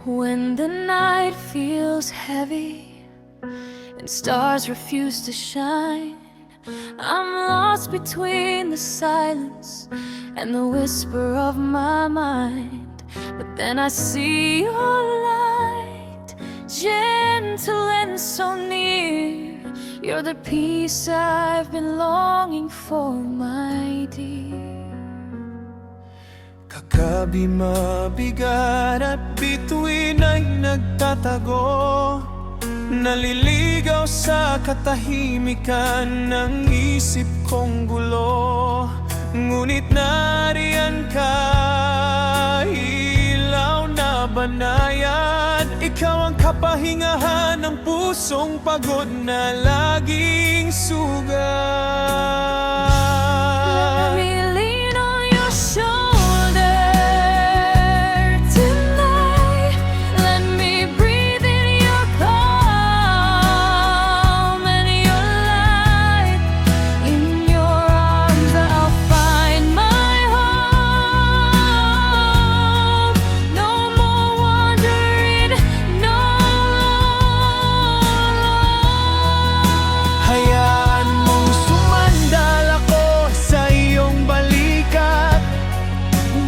When the night feels heavy and stars refuse to shine, I'm lost between the silence and the whisper of my mind. But then I see your light, gentle and so near. You're the peace I've been longing for, my dear. Kagabi mabigat at bituin ay nagtatago, naliligaw sa katahimikan ng isip kong gulo. Ngunit nariyan ka, ilaw na banayad. Ikaw ang kapahingahan ng pusong pagod na laging sugat.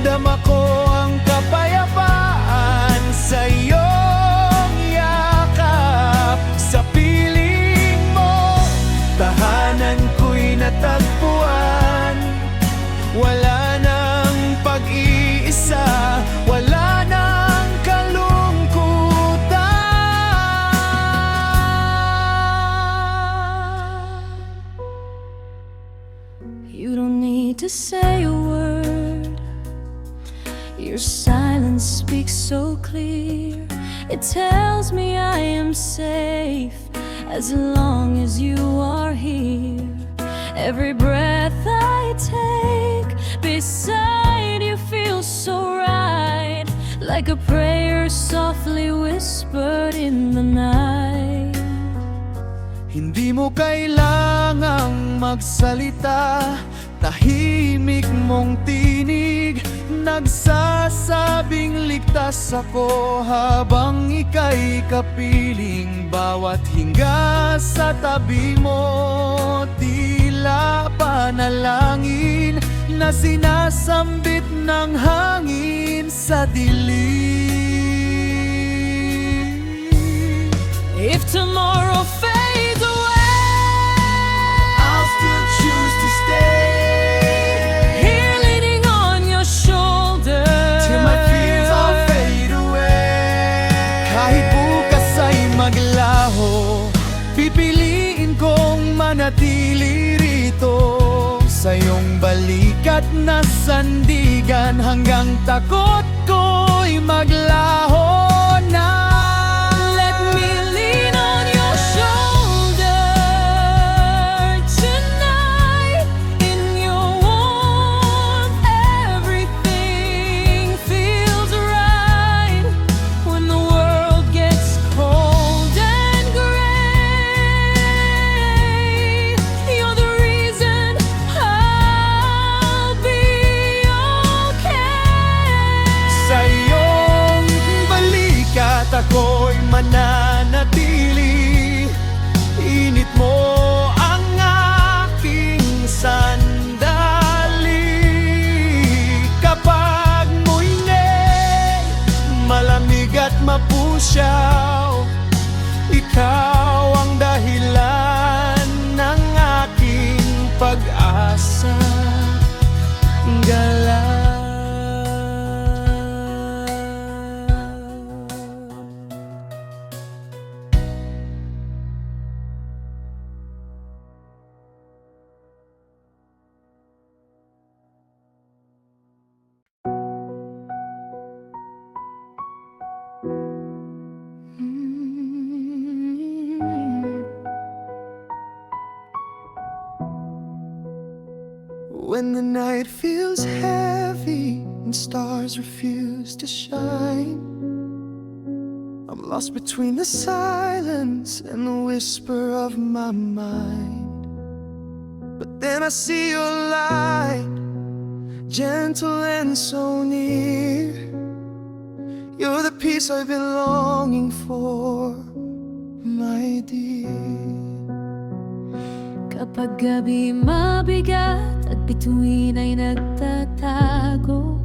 Dama ko ang kapayapaan sa iyong yakap. Sa piling mo, tahanan ko'y natagpuan. Wala nang pag-iisa, wala nang kalungkutan. You don't need to say a word. Your silence speaks so clear. It tells me I am safe as long as you are here. Every breath I take beside you feels so right, like a prayer softly whispered in the night. Hindi mo kailangang magsalita, tahimik mong tinig nagsasabing ligtas ako habang ika'y kapiling. Bawat hinga sa tabi mo, tila panalangin na sinasambit ng hangin sa dilim. If tomorrow fades away, I'll still choose to stay. Pipiliin kong manatili rito sa iyong balikat na sandigan hanggang takot ko'y maglaho na. Let me lean on your shoulder tonight. In your warmth, everything feels right. When the world gets cold, ako'y mananatili. Init mo ang aking sandali. Kapag mu'y malamig at mapusyaw, ikaw ang dahilan ng aking pag-asa. Galaw. When the night feels heavy and stars refuse to shine, I'm lost between the silence and the whisper of my mind. But then I see your light, gentle and so near. You're the peace I've been longing for, my dear. Kapag gabi mabigat at bituin ay nagtatago,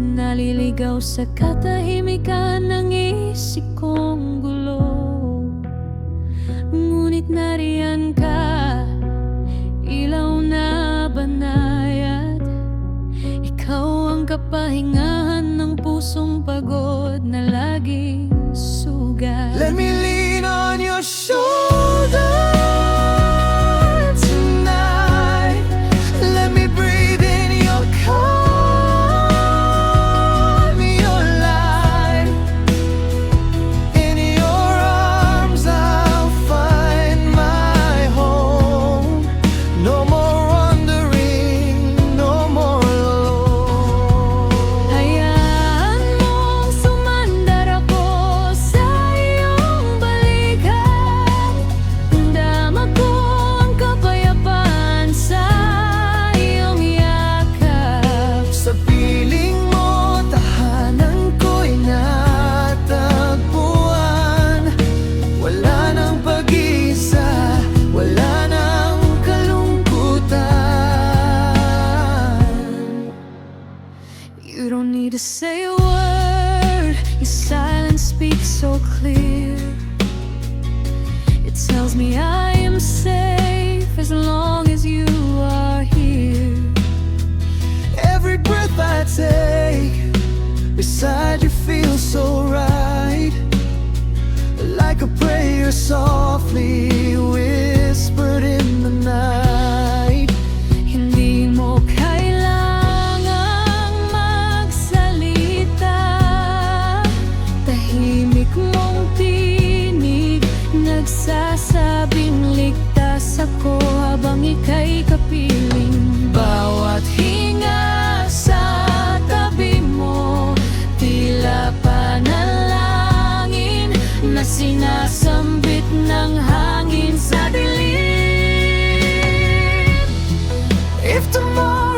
naliligaw sa katahimikan ng isip kong gulo. Ngunit nariyan ka, ilaw na banayad. Ikaw ang kapahingahan ng pusong pagod na laging sugat. Let me lean on your shoulder tonight. Let me breathe in your calm, your light. In your arms I'll find my home. No more wandering, no more alone. Hayaan mong sumandar ako sa iyong balikan. Dama ko ang kapayapaan sa iyong yakap. Sa piling mo, tahanan ko'y natagpuan. Wala nang pag-isa, wala nang kalungkutan. You don't need to say a word, your silence speaks so clear. It tells me I am safe as long as you are here. Every breath I take beside you feels so right, like a prayer softly whispered in the night. Hindi mo kailangang magsalita. Tahimik mong tinig nagsasabing ligtas ako habang ika'y kapiling. Bawat hinga sa tabi mo, tila panalangin na sinasambit ng hangin sa dilim. If tomorrow